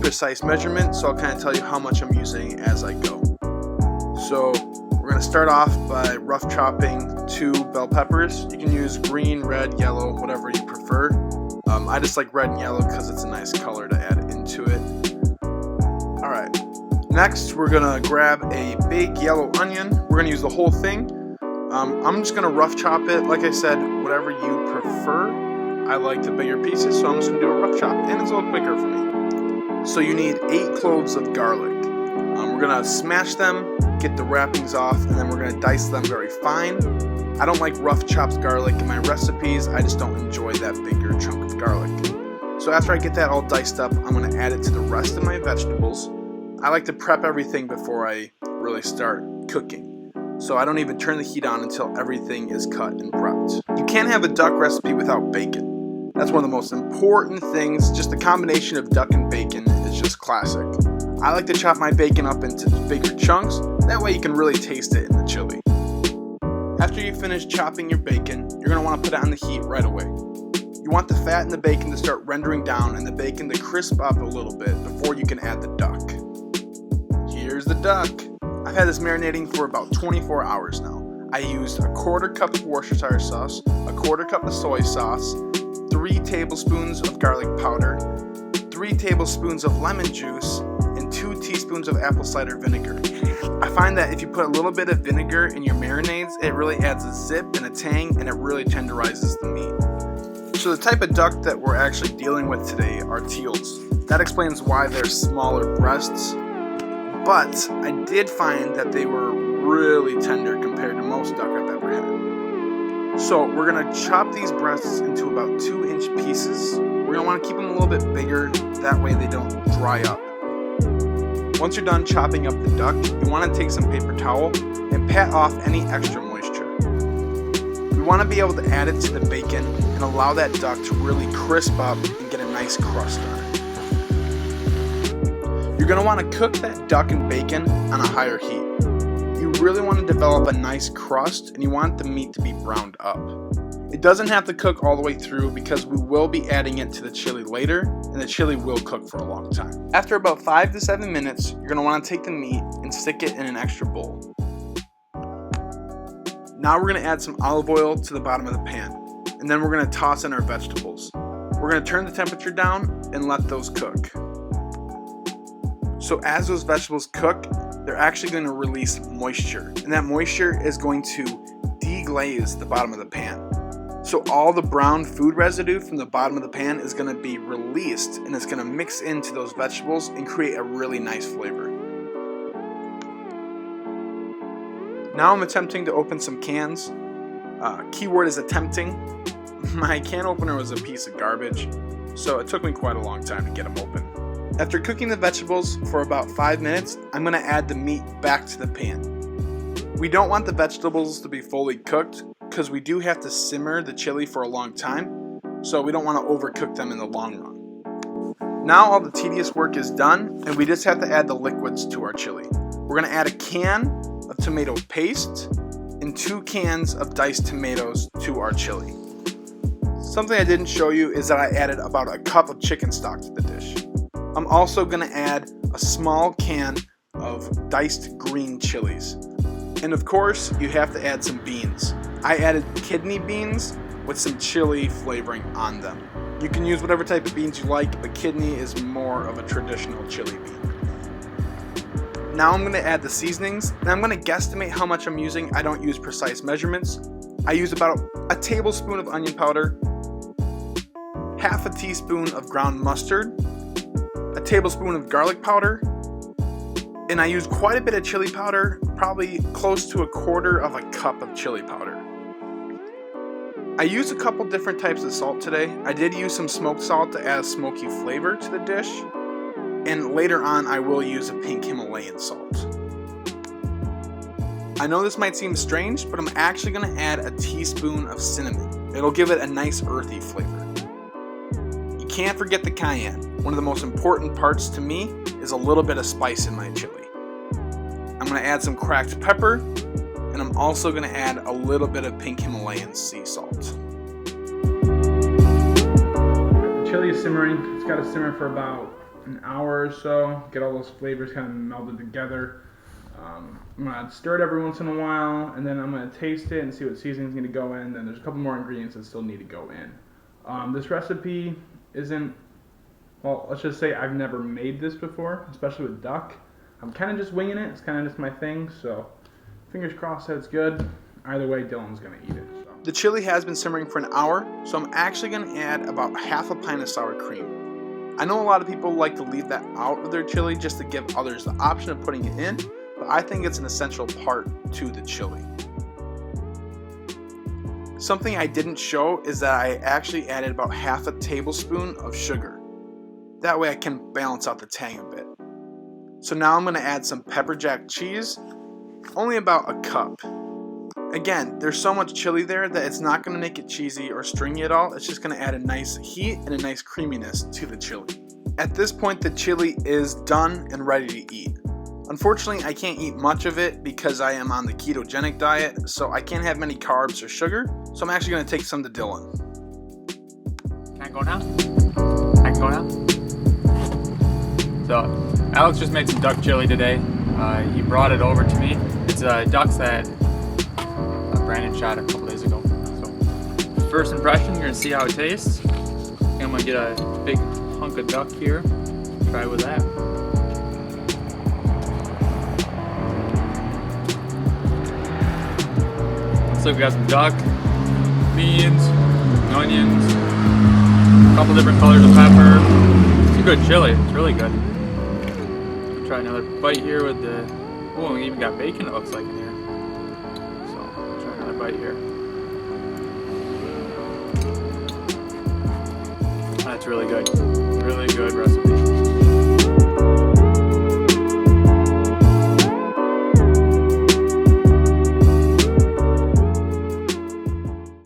precise measurement, so I'll kind of tell you how much I'm using as I go. So we're going to start off by rough chopping 2 bell peppers. You can use green, red, yellow, whatever you prefer. I just like red and yellow because it's a nice color to add into it. Alright, next we're going to grab a big yellow onion. We're going to use the whole thing. I'm just going to rough chop it. Like I said, whatever you prefer. I like the bigger pieces, so I'm just going to do a rough chop, and it's a little quicker for me. So you need 8 cloves of garlic. We're going to smash them, get the wrappings off, and then we're going to dice them very fine. I don't like rough chopped garlic in my recipes. I just don't enjoy that bigger chunk of garlic. So after I get that all diced up, I'm going to add it to the rest of my vegetables. I like to prep everything before I really start cooking. So I don't even turn the heat on until everything is cut and prepped. You can't have a duck recipe without bacon. That's one of the most important things. Just the combination of duck and bacon is just classic. I like to chop my bacon up into bigger chunks. That way you can really taste it in the chili. After you finish chopping your bacon, you're going to want to put it on the heat right away. You want the fat in the bacon to start rendering down and the bacon to crisp up a little bit before you can add the duck. Here's the duck. I've had this marinating for about 24 hours now. I used a 1/4 cup of Worcestershire sauce, a 1/4 cup of soy sauce, 3 tablespoons of garlic powder, 3 tablespoons of lemon juice, and 2 teaspoons of apple cider vinegar. I find that if you put a little bit of vinegar in your marinades, it really adds a zip and a tang, and it really tenderizes the meat. So the type of duck that we're actually dealing with today are teals. That explains why they're smaller breasts. But I did find that they were really tender compared to most duck I've ever had. So we're going to chop these breasts into about 2-inch pieces. We're going to want to keep them a little bit bigger, that way they don't dry up. Once you're done chopping up the duck, you want to take some paper towel and pat off any extra moisture. We want to be able to add it to the bacon and allow that duck to really crisp up and get a nice crust on it. You're going to want to cook that duck and bacon on a higher heat. You really want to develop a nice crust, and you want the meat to be browned up. It doesn't have to cook all the way through because we will be adding it to the chili later, and the chili will cook for a long time. After about 5 to 7 minutes, you're going to want to take the meat and stick it in an extra bowl. Now we're going to add some olive oil to the bottom of the pan, and then we're going to toss in our vegetables. We're going to turn the temperature down and let those cook. So as those vegetables cook, they're actually going to release moisture, and that moisture is going to deglaze the bottom of the pan. So all the brown food residue from the bottom of the pan is going to be released, and it's going to mix into those vegetables and create a really nice flavor. Now I'm attempting to open some cans. Keyword is attempting. My can opener was a piece of garbage, so it took me quite a long time to get them open. After cooking the vegetables for about 5 minutes, I'm going to add the meat back to the pan. We don't want the vegetables to be fully cooked because we do have to simmer the chili for a long time, so we don't want to overcook them in the long run. Now all the tedious work is done, and we just have to add the liquids to our chili. We're going to add a can of tomato paste and 2 cans of diced tomatoes to our chili. Something I didn't show you is that I added about a cup of chicken stock to the dish. I'm also going to add a small can of diced green chilies. And of course, you have to add some beans. I added kidney beans with some chili flavoring on them. You can use whatever type of beans you like, but kidney is more of a traditional chili bean. Now I'm going to add the seasonings, and I'm going to guesstimate how much I'm using. I don't use precise measurements. I use about a tablespoon of onion powder, half a teaspoon of ground mustard, a tablespoon of garlic powder, and I use quite a bit of chili powder, probably close to 1/4 cup of chili powder. I used a couple different types of salt today. I did use some smoked salt to add a smoky flavor to the dish, and later on I will use a pink Himalayan salt. I know this might seem strange, but I'm actually going to add a teaspoon of cinnamon. It'll give it a nice earthy flavor. You can't forget the cayenne. One of the most important parts to me is a little bit of spice in my chili. I'm going to add some cracked pepper, and I'm also going to add a little bit of pink Himalayan sea salt. The chili is simmering. It's got to simmer for about an hour or so, get all those flavors kind of melded together. I'm going to stir it every once in a while, and then I'm going to taste it and see what seasoning's going to go in. Then there's a couple more ingredients that still need to go in. This recipe isn't, well, let's just say I've never made this before, especially with duck. I'm kind of just winging it. It's kind of just my thing, so fingers crossed that it's good. Either way, Dylan's going to eat it. So. The chili has been simmering for an hour, so I'm actually going to add about half a pint of sour cream. I know a lot of people like to leave that out of their chili just to give others the option of putting it in, but I think it's an essential part to the chili. Something I didn't show is that I actually added about half a tablespoon of sugar. That way I can balance out the tang a bit. So now I'm going to add some pepper jack cheese, only about a cup. Again, there's so much chili there that it's not going to make it cheesy or stringy at all. It's just going to add a nice heat and a nice creaminess to the chili. At this point, the chili is done and ready to eat. Unfortunately, I can't eat much of it because I am on the ketogenic diet, so I can't have many carbs or sugar, so I'm actually going to take some to Dylan. Can I go now? I can go now? So, Alex just made some duck chili today. He brought it over to me. It's ducks that Brandon shot a couple days ago. So, first impression, you're going to see how it tastes. I'm going to get a big hunk of duck here. Try with that. So we've got some duck, beans, onions, a couple different colors of pepper. It's a good chili, it's really good. I'll try another bite here with the, oh, we even got bacon it looks like in here. So I'll try another bite here. That's really good recipe.